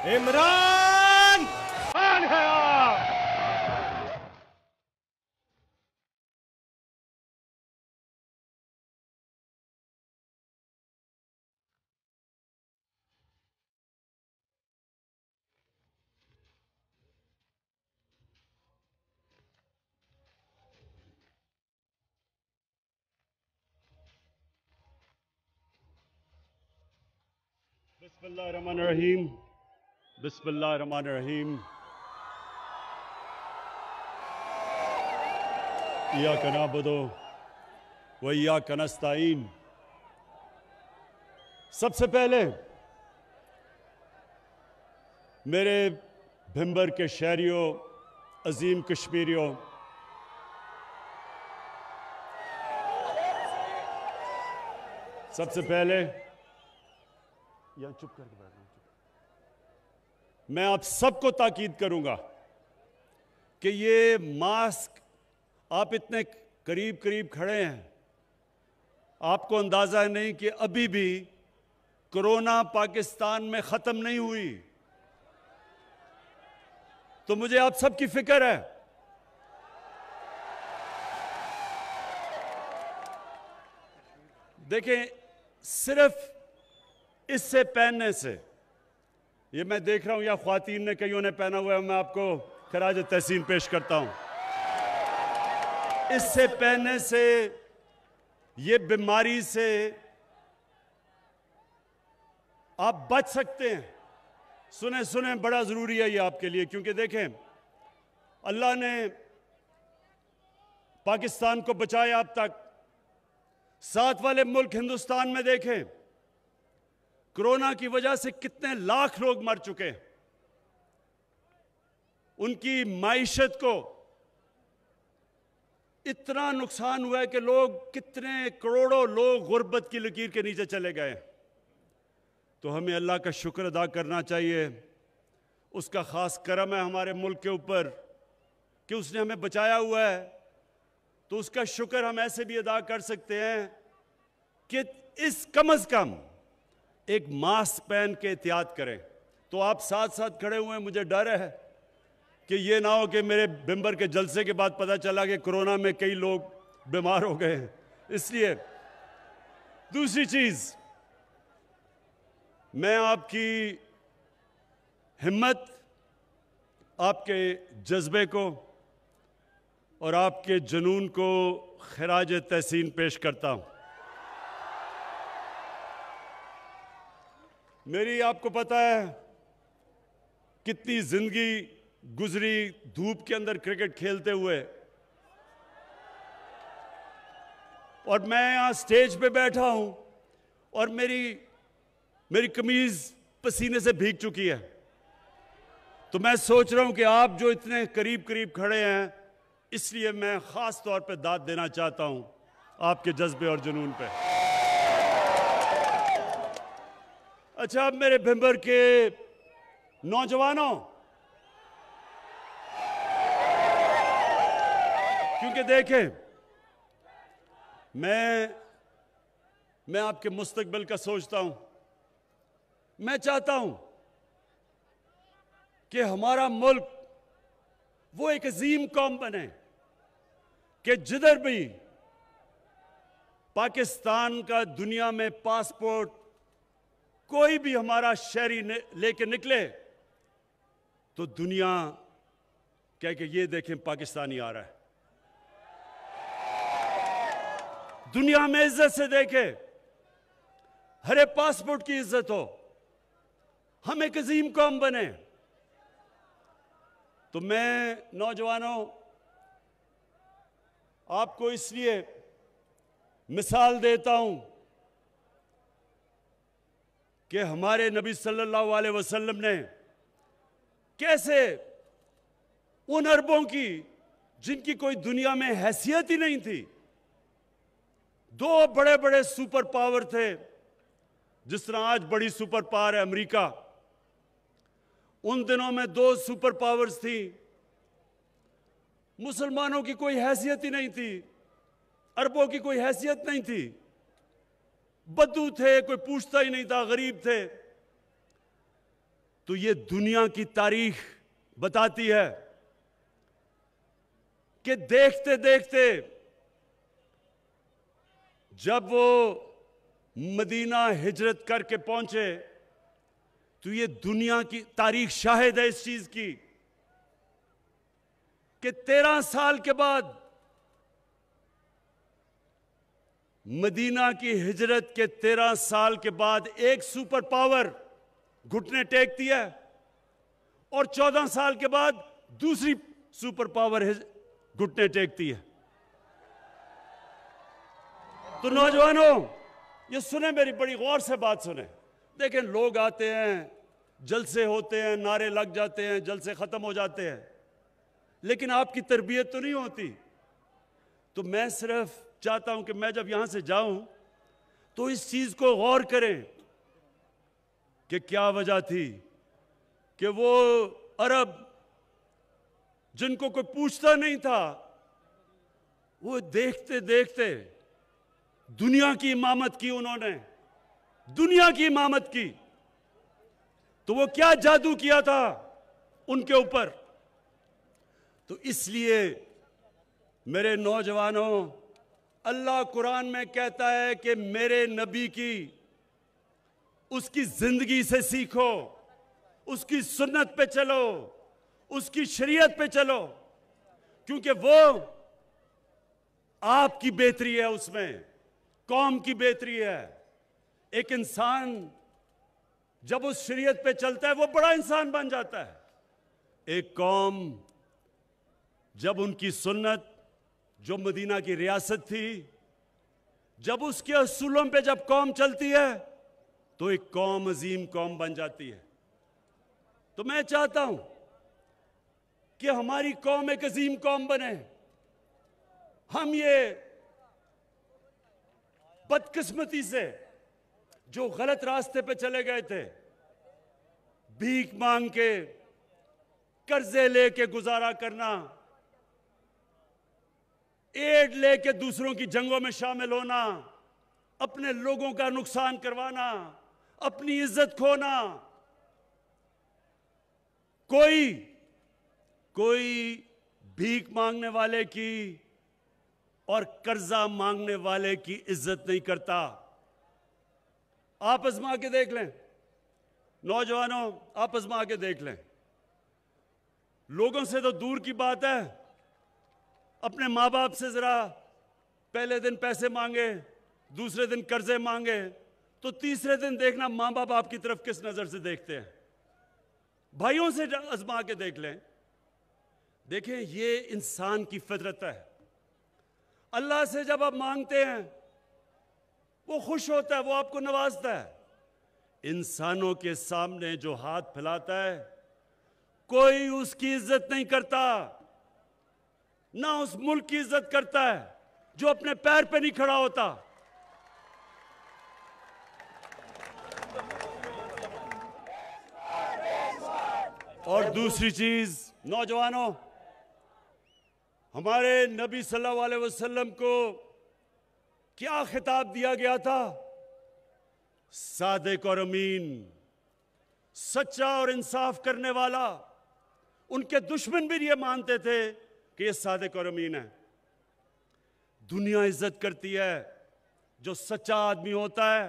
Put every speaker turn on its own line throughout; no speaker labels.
इमरान खान है आप। बिस्मिल्लाहिर्रहमानिर्रहीम, बिस्मिल्लाहिर्रहमानिर्रहीम। इय्याका नअबुदु व इय्याका नस्तईन। सबसे पहले मेरे भिंबर के शहरियों, अजीम कश्मीरियों, सबसे पहले या चुप करके बैठना। मैं आप सबको ताकीद करूंगा कि ये मास्क, आप इतने करीब करीब खड़े हैं, आपको अंदाजा नहीं कि अभी भी कोरोना पाकिस्तान में खत्म नहीं हुई। तो मुझे आप सबकी फिक्र है। देखें, सिर्फ इससे पहनने से, ये मैं देख रहा हूं या ख्वातीन ने कईयों ने पहना हुआ है, मैं आपको खराज तहसीन पेश करता हूं। इससे पहनने से, ये बीमारी से आप बच सकते हैं। सुने सुने, बड़ा जरूरी है ये आपके लिए, क्योंकि देखें, अल्लाह ने पाकिस्तान को बचाया अब तक। साथ वाले मुल्क हिंदुस्तान में देखें, कोरोना की वजह से कितने लाख लोग मर चुके हैं। उनकी माइशत को इतना नुकसान हुआ है कि लोग, कितने करोड़ों लोग गुर्बत की लकीर के नीचे चले गए। तो हमें अल्लाह का शुक्र अदा करना चाहिए। उसका खास करम है हमारे मुल्क के ऊपर कि उसने हमें बचाया हुआ है। तो उसका शुक्र हम ऐसे भी अदा कर सकते हैं कि इस कम से कम एक मास्क पहन के एहतियात करें। तो आप साथ साथ खड़े हुए हैं, मुझे डर है कि ये ना हो कि मेरे बिंबर के जलसे के बाद पता चला कि कोरोना में कई लोग बीमार हो गए हैं। इसलिए दूसरी चीज, मैं आपकी हिम्मत, आपके जज्बे को और आपके जुनून को खराज तहसीन पेश करता हूं। मेरी, आपको पता है कितनी जिंदगी गुजरी धूप के अंदर क्रिकेट खेलते हुए, और मैं यहां स्टेज पे बैठा हूं और मेरी कमीज पसीने से भीग चुकी है। तो मैं सोच रहा हूं कि आप जो इतने करीब करीब खड़े हैं, इसलिए मैं खास तौर पे दाद देना चाहता हूं आपके जज्बे और जुनून पे। अच्छा, अब मेरे भिंबर के नौजवानों, क्योंकि देखें, मैं आपके मुस्तकबिल का सोचता हूं। मैं चाहता हूं कि हमारा मुल्क वो एक अजीम कौम बने कि जिधर भी पाकिस्तान का दुनिया में पासपोर्ट कोई भी हमारा शहरी लेके निकले तो दुनिया कह के ये देखें पाकिस्तानी आ रहा है। दुनिया में इज्जत से देखे, हरे पासपोर्ट की इज्जत हो, हम एक अजीम कौम बने। तो मैं नौजवानों, आपको इसलिए मिसाल देता हूं कि हमारे नबी सल्लल्लाहु अलैहि वसल्लम ने कैसे उन अरबों की, जिनकी कोई दुनिया में हैसियत ही नहीं थी, दो बड़े बड़े सुपर पावर थे, जिस तरह आज बड़ी सुपर पावर है अमेरिका, उन दिनों में दो सुपर पावर्स थी। मुसलमानों की कोई हैसियत ही नहीं थी, अरबों की कोई हैसियत नहीं थी, बद्दू थे, कोई पूछता ही नहीं था, गरीब थे। तो ये दुनिया की तारीख बताती है कि देखते देखते जब वो मदीना हिजरत करके पहुंचे तो ये दुनिया की तारीख शाहिद है इस चीज की कि 13 साल के बाद मदीना की हिजरत के 13 साल के बाद एक सुपर पावर घुटने टेकती है और 14 साल के बाद दूसरी सुपर पावर घुटने टेकती है। तो नौजवानों, ये सुने, मेरी बड़ी गौर से बात सुने। देखें, लोग आते हैं, जलसे होते हैं, नारे लग जाते हैं, जलसे खत्म हो जाते हैं, लेकिन आपकी तरबियत तो नहीं होती। तो मैं सिर्फ चाहता हूं कि मैं जब यहां से जाऊं तो इस चीज को गौर करें कि क्या वजह थी कि वो अरब जिनको कोई पूछता नहीं था, वो देखते देखते दुनिया की इमामत की, उन्होंने दुनिया की इमामत की। तो वो क्या जादू किया था उनके ऊपर। तो इसलिए मेरे नौजवानों, अल्लाह कुरान में कहता है कि मेरे नबी की, उसकी जिंदगी से सीखो, उसकी सुन्नत पे चलो, उसकी शरीयत पे चलो, क्योंकि वो आपकी बेहतरी है, उसमें कौम की बेहतरी है। एक इंसान जब उस शरीयत पे चलता है वो बड़ा इंसान बन जाता है। एक कौम जब उनकी सुन्नत, जो मदीना की रियासत थी, जब उसके असूलों पे जब कौम चलती है तो एक कौम अजीम कौम बन जाती है। तो मैं चाहता हूं कि हमारी कौम एक अजीम कौम बने। हम ये बदकिस्मती से जो गलत रास्ते पे चले गए थे, भीख मांग के, कर्जे लेके गुजारा करना, एड लेके दूसरों की जंगों में शामिल होना, अपने लोगों का नुकसान करवाना, अपनी इज्जत खोना, कोई भीख मांगने वाले की और कर्जा मांगने वाले की इज्जत नहीं करता। आप आजमा के देख लें नौजवानों, आप आजमा के देख लें। लोगों से तो दूर की बात है, अपने माँ बाप से जरा पहले दिन पैसे मांगे, दूसरे दिन कर्जे मांगे, तो तीसरे दिन देखना माँ बाप आपकी तरफ किस नजर से देखते हैं। भाइयों से आजमा के देख लें। देखें, ये इंसान की फितरत है। अल्लाह से जब आप मांगते हैं वो खुश होता है, वो आपको नवाजता है। इंसानों के सामने जो हाथ फैलाता है कोई उसकी इज्जत नहीं करता, ना उस मुल्क की इज्जत करता है जो अपने पैर पे नहीं खड़ा होता। और दूसरी चीज नौजवानों, हमारे नबी सल्लल्लाहु अलैहि वसल्लम को क्या खिताब दिया गया था? सादिक और अमीन, सच्चा और इंसाफ करने वाला। उनके दुश्मन भी ये मानते थे कि ये सादिक और अमीन है। दुनिया इज्जत करती है जो सच्चा आदमी होता है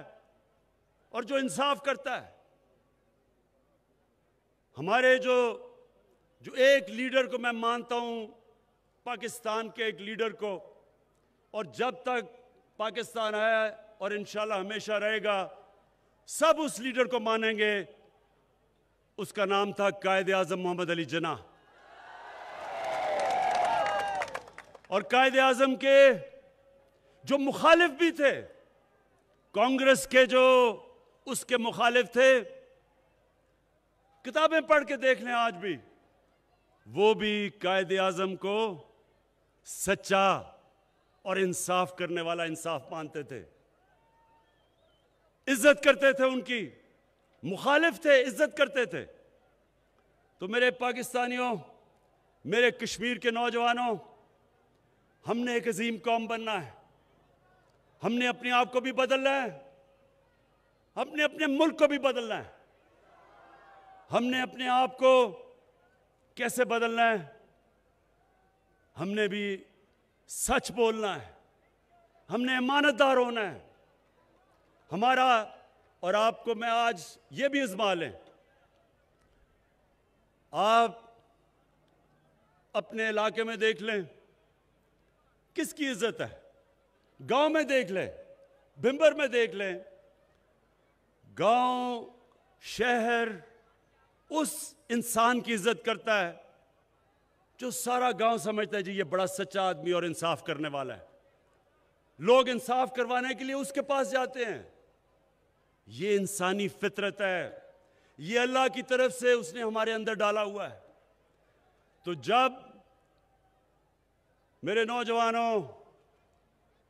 और जो इंसाफ करता है। हमारे जो एक लीडर को मैं मानता हूं, पाकिस्तान के एक लीडर को, और जब तक पाकिस्तान है और इंशाल्लाह हमेशा रहेगा, सब उस लीडर को मानेंगे। उसका नाम था कायदे आजम मोहम्मद अली जिन्ना। और कायदे आजम के जो मुखालिफ भी थे, कांग्रेस के जो उसके मुखालिफ थे, किताबें पढ़ के देख लें आज भी, वो भी कायदे आजम को सच्चा और इंसाफ करने वाला इंसाफ मानते थे, इज्जत करते थे। उनकी मुखालिफ थे, इज्जत करते थे। तो मेरे पाकिस्तानियों, मेरे कश्मीर के नौजवानों, हमने एक अजीम कौम बनना है। हमने अपने आप को भी बदलना है, हमने अपने मुल्क को भी बदलना है। हमने अपने आप को कैसे बदलना है? हमने भी सच बोलना है, हमने ईमानदार होना है। हमारा और आपको मैं आज ये भी आजमा लें, आप अपने इलाके में देख लें किसकी इज्जत है, गांव में देख लें, भिंबर में देख लें, गांव शहर उस इंसान की इज्जत करता है जो सारा गांव समझता है जी ये बड़ा सच्चा आदमी और इंसाफ करने वाला है। लोग इंसाफ करवाने के लिए उसके पास जाते हैं। ये इंसानी फितरत है, ये अल्लाह की तरफ से उसने हमारे अंदर डाला हुआ है। तो जब मेरे नौजवानों,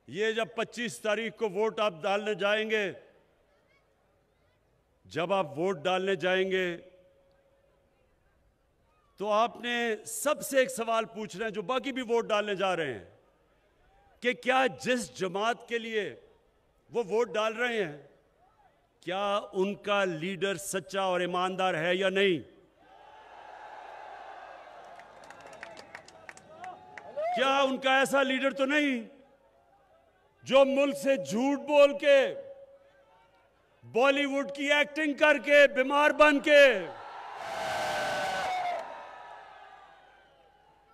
ये जब 25 तारीख को वोट आप डालने जाएंगे, जब आप वोट डालने जाएंगे तो आपने सबसे एक सवाल पूछना है, जो बाकी भी वोट डालने जा रहे हैं, कि क्या जिस जमात के लिए वो वोट डाल रहे हैं, क्या उनका लीडर सच्चा और ईमानदार है या नहीं? क्या उनका ऐसा लीडर तो नहीं जो मुल्क से झूठ बोल के, बॉलीवुड की एक्टिंग करके, बीमार बन के,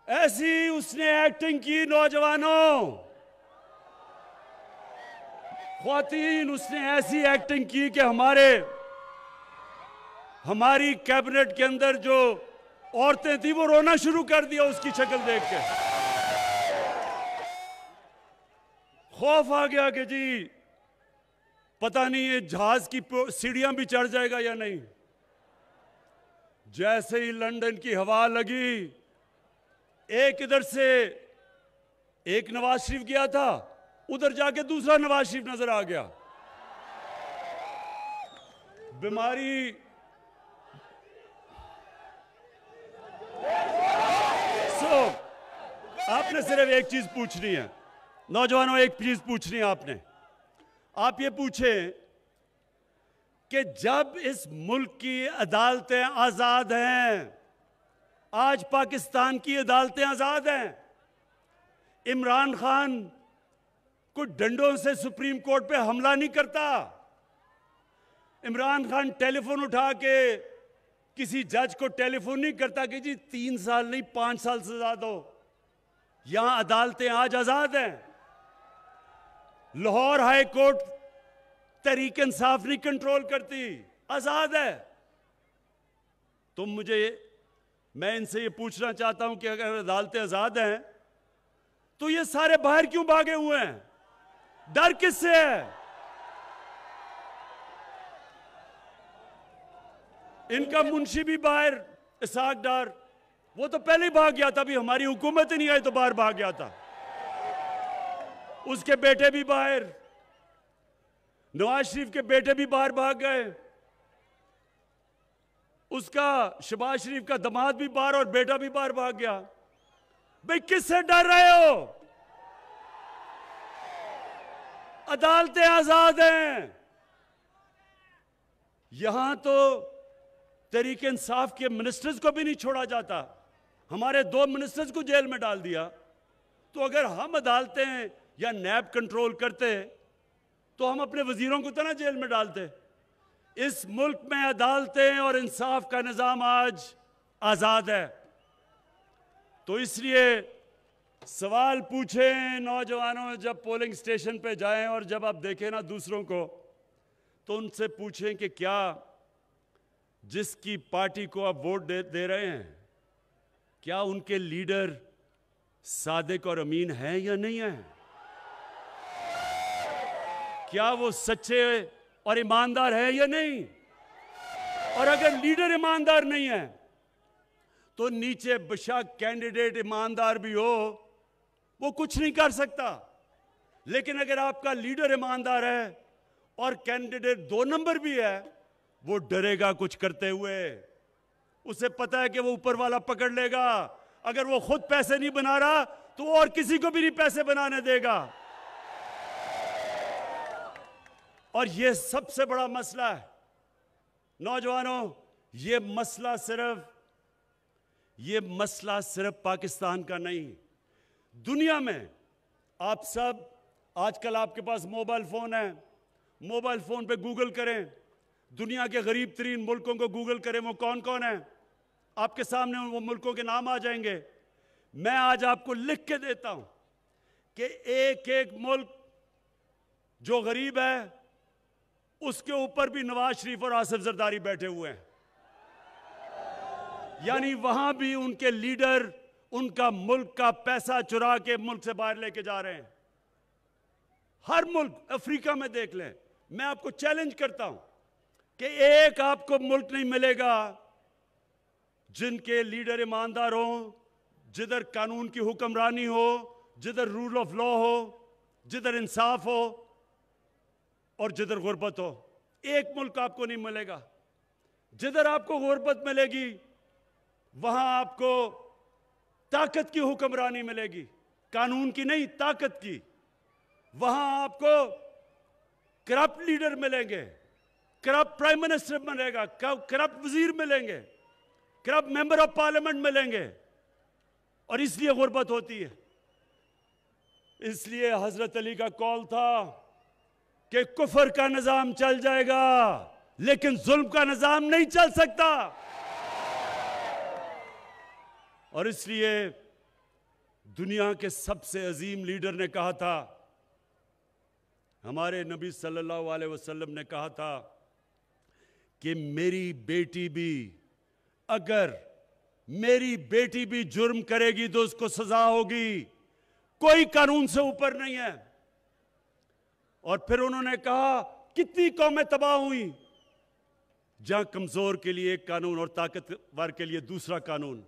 ऐसी उसने एक्टिंग की नौजवानों, ख्वातीन, उसने ऐसी एक्टिंग की कि हमारी कैबिनेट के अंदर जो औरतें थी वो रोना शुरू कर दिया उसकी शक्ल देख के। खौफ आ गया कि जी पता नहीं ये जहाज की सीढ़ियां भी चढ़ जाएगा या नहीं। जैसे ही लंदन की हवा लगी, एक इधर से एक नवाज शरीफ गया था, उधर जाके दूसरा नवाज शरीफ नजर आ गया। बीमारी आपने सिर्फ एक चीज पूछनी है नौजवानों, एक चीज पूछनी है आपने। आप ये पूछें कि जब इस मुल्क की अदालतें आजाद हैं, आज पाकिस्तान की अदालतें आजाद हैं, इमरान खान को डंडों से सुप्रीम कोर्ट पे हमला नहीं करता, इमरान खान टेलीफोन उठा के किसी जज को टेलीफोन नहीं करता कि जी 3 साल नहीं 5 साल सजा दो। यहां अदालतें आज आजाद हैं। लाहौर हाई कोर्ट तहरीक इंसाफ नहीं कंट्रोल करती, आजाद है। तो मैं इनसे ये पूछना चाहता हूं कि अगर अदालतें आजाद हैं तो ये सारे बाहर क्यों भागे हुए हैं? डर किससे है? इनका मुंशी भी बाहर, इसाक डार, वो तो पहले ही भाग गया था, अभी हमारी हुकूमत ही नहीं आई तो बाहर भाग गया था। उसके बेटे भी बाहर, नवाज शरीफ के बेटे भी बाहर भाग गए, उसका शहबाज शरीफ का दामाद भी बाहर और बेटा भी बाहर भाग गया। भाई किससे डर रहे हो? अदालतें आजाद हैं। यहां तो तहरीक इंसाफ के मिनिस्टर्स को भी नहीं छोड़ा जाता, हमारे 2 मिनिस्टर्स को जेल में डाल दिया। तो अगर हम अदालतें या नैब कंट्रोल करते तो हम अपने वजीरों को तो ना जेल में डालते। इस मुल्क में अदालतें और इंसाफ का निजाम आज आजाद है। तो इसलिए सवाल पूछें नौजवानों, जब पोलिंग स्टेशन पे जाएं और जब आप देखें ना दूसरों को, तो उनसे पूछें कि क्या जिसकी पार्टी को आप वोट दे रहे हैं, क्या उनके लीडर सादिक और अमीन हैं या नहीं हैं? क्या वो सच्चे और ईमानदार हैं या नहीं? और अगर लीडर ईमानदार नहीं है तो नीचे बेशक कैंडिडेट ईमानदार भी हो, वो कुछ नहीं कर सकता। लेकिन अगर आपका लीडर ईमानदार है और कैंडिडेट 2 नंबर भी है, वो डरेगा कुछ करते हुए। उसे पता है कि वो ऊपर वाला पकड़ लेगा। अगर वो खुद पैसे नहीं बना रहा तो वो और किसी को भी नहीं पैसे बनाने देगा। और ये सबसे बड़ा मसला है नौजवानों, ये मसला सिर्फ पाकिस्तान का नहीं, दुनिया में आप सब आजकल आपके पास मोबाइल फ़ोन है, मोबाइल फ़ोन पे गूगल करें, दुनिया के गरीब तरीन मुल्कों को गूगल करें, वो कौन कौन है, आपके सामने वो मुल्कों के नाम आ जाएंगे। मैं आज आपको लिख के देता हूं कि एक एक मुल्क जो गरीब है उसके ऊपर भी नवाज शरीफ और आसिफ जरदारी बैठे हुए हैं। यानी वहां भी उनके लीडर उनका मुल्क का पैसा चुरा के मुल्क से बाहर लेके जा रहे हैं। हर मुल्क, अफ्रीका में देख लें, मैं आपको चैलेंज करता हूं कि एक आपको मुल्क नहीं मिलेगा जिनके लीडर ईमानदार हों, जिधर कानून की हुक्मरानी हो, जिधर रूल ऑफ लॉ हो, जिधर इंसाफ हो और जिधर गुर्बत हो। एक मुल्क आपको नहीं मिलेगा। जिधर आपको गुर्बत मिलेगी वहां आपको ताकत की हुक्मरानी मिलेगी, कानून की नहीं, ताकत की। वहां आपको करप्ट लीडर मिलेंगे, करप्ट प्राइम मिनिस्टर मिलेगा, करप्ट वजीर मिलेंगे, करप्ट मेंबर ऑफ पार्लियामेंट मिलेंगे, और इसलिए गुर्बत होती है। इसलिए हजरत अली का कौल था कि कुफर का निजाम चल जाएगा लेकिन जुल्म का निजाम नहीं चल सकता। और इसलिए दुनिया के सबसे अजीम लीडर ने कहा था, हमारे नबी सल्लल्लाहु अलैहि वसल्लम ने कहा था कि अगर मेरी बेटी भी जुर्म करेगी तो उसको सजा होगी, कोई कानून से ऊपर नहीं है। और फिर उन्होंने कहा कितनी कौमें तबाह हुई जहां कमजोर के लिए एक कानून और ताकतवर के लिए दूसरा कानून।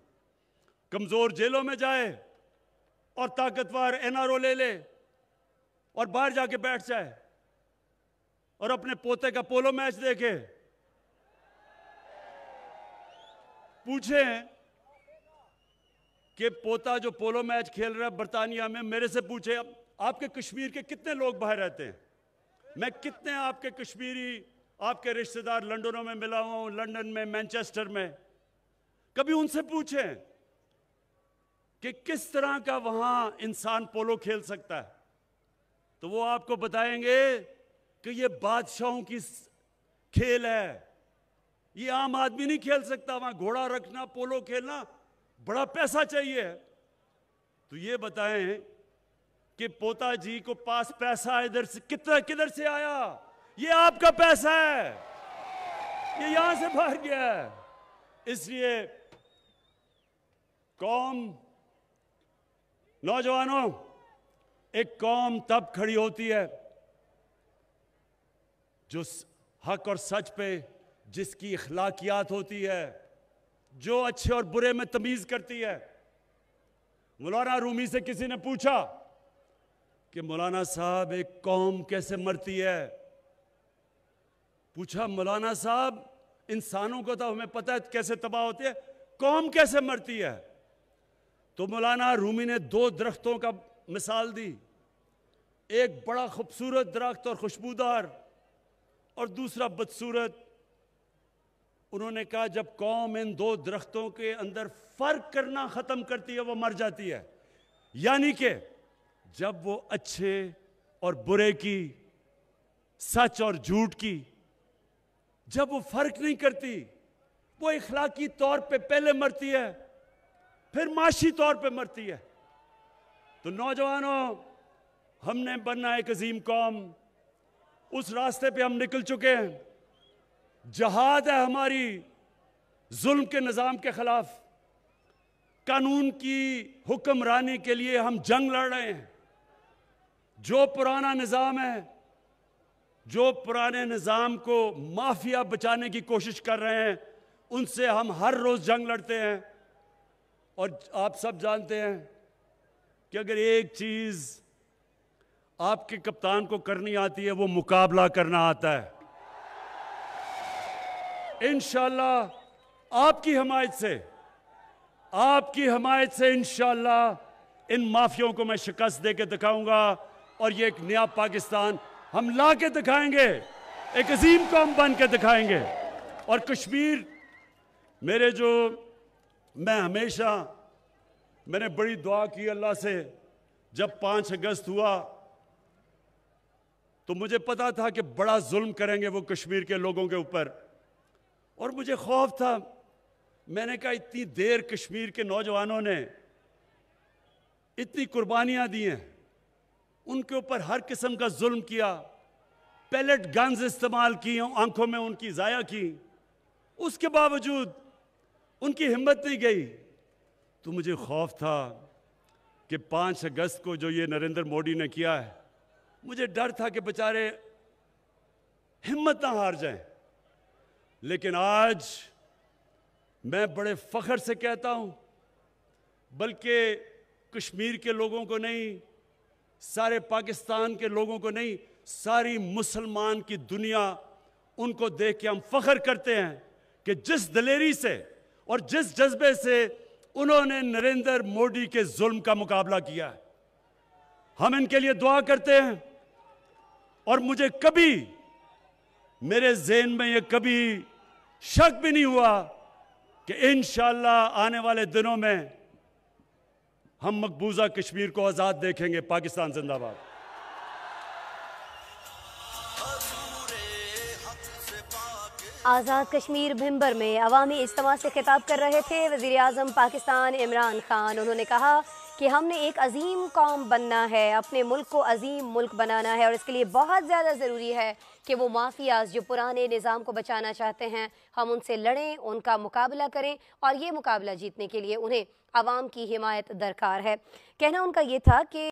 कमजोर जेलों में जाए और ताकतवर एनआरओ ले ले और बाहर जाके बैठ जाए और अपने पोते का पोलो मैच देखे। पूछें कि पोता जो पोलो मैच खेल रहा है बर्तानिया में, मेरे से पूछे आपके कश्मीर के कितने लोग बाहर रहते हैं? मैं कितने आपके कश्मीरी आपके रिश्तेदार लंदनों में मिला हूं, लंदन में, मैनचेस्टर में। कभी उनसे पूछें कि किस तरह का वहां इंसान पोलो खेल सकता है, तो वो आपको बताएंगे कि ये बादशाहों की खेल है, ये आम आदमी नहीं खेल सकता। वहां घोड़ा रखना, पोलो खेलना बड़ा पैसा चाहिए। तो ये बताएं कि पोता जी को पास पैसा इधर से किधर से आया? ये आपका पैसा है, ये यहां से बाहर गया है। इसलिए कौम, नौजवानों, एक कौम तब खड़ी होती है जो हक और सच पे जिसकी इखलाकियात होती है, जो अच्छे और बुरे में तमीज करती है। मौलाना रूमी से किसी ने पूछा कि मौलाना साहब एक कौम कैसे मरती है? पूछा, मौलाना साहब इंसानों को तो हमें पता है कैसे तबाह होती है, कौम कैसे मरती है? तो मौलाना रूमी ने दो दरख्तों का मिसाल दी, एक बड़ा खूबसूरत दरख्त और खुशबूदार और दूसरा बदसूरत। उन्होंने कहा जब कौम इन दो दरख्तों के अंदर फर्क करना खत्म करती है वो मर जाती है। यानी कि जब वो अच्छे और बुरे की, सच और झूठ की, जब वो फर्क नहीं करती, वो इखलाकी तौर पे पहले मरती है, फिर माशी तौर पे मरती है। तो नौजवानों, हमने बनना एक अजीम कौम, उस रास्ते पे हम निकल चुके हैं। जहाद है हमारी जुल्म के निज़ाम के खिलाफ, कानून की हुक्मरानी के लिए हम जंग लड़ रहे हैं। जो पुराना निज़ाम है, जो पुराने निज़ाम को माफिया बचाने की कोशिश कर रहे हैं, उनसे हम हर रोज़ जंग लड़ते हैं। और आप सब जानते हैं कि अगर एक चीज़ आपके कप्तान को करनी आती है वो मुकाबला करना आता है। इंशाअल्लाह आपकी हमायत से इंशाअल्लाह इन माफियों को मैं शिकस्त दे के दिखाऊंगा और ये एक नया पाकिस्तान हम ला के दिखाएंगे, एक अजीम कौम बन के दिखाएंगे। और कश्मीर मैंने बड़ी दुआ की अल्लाह से। जब 5 अगस्त हुआ तो मुझे पता था कि बड़ा जुल्म करेंगे वो कश्मीर के लोगों के ऊपर, और मुझे खौफ था। मैंने कहा इतनी देर कश्मीर के नौजवानों ने इतनी कुर्बानियां दी हैं, उनके ऊपर हर किस्म का जुल्म किया, पैलेट गन्स इस्तेमाल की, आंखों में उनकी ज़ाया की, उसके बावजूद उनकी हिम्मत नहीं गई। तो मुझे खौफ था कि 5 अगस्त को जो ये नरेंद्र मोदी ने किया है, मुझे डर था कि बेचारे हिम्मत ना हार जाएं। लेकिन आज मैं बड़े फख्र से कहता हूं, बल्कि कश्मीर के लोगों को नहीं, सारे पाकिस्तान के लोगों को नहीं, सारी मुसलमान की दुनिया, उनको देख के हम फख्र करते हैं कि जिस दिलेरी से और जिस जज्बे से उन्होंने नरेंद्र मोदी के जुल्म का मुकाबला किया है। हम इनके लिए दुआ करते हैं, और मुझे कभी, मेरे ज़हन में ये कभी शक भी नहीं हुआ कि इंशाअल्लाह आने वाले दिनों में हम मकबूजा कश्मीर को आज़ाद देखेंगे। पाकिस्तान जिंदाबाद।
आज़ाद कश्मीर भिंबर में अवामी इज्तिमा से खिताब कर रहे थे वज़ीर आज़म पाकिस्तान इमरान खान। उन्होंने कहा कि हमने एक अजीम कौम बनना है, अपने मुल्क को अजीम मुल्क बनाना है, और इसके लिए बहुत ज़्यादा ज़रूरी है कि वो माफियाज जो पुराने निज़ाम को बचाना चाहते हैं, हम उनसे लड़ें, उनका मुकाबला करें, और ये मुकाबला जीतने के लिए उन्हें आवाम की हिमायत दरकार है। कहना उनका ये था कि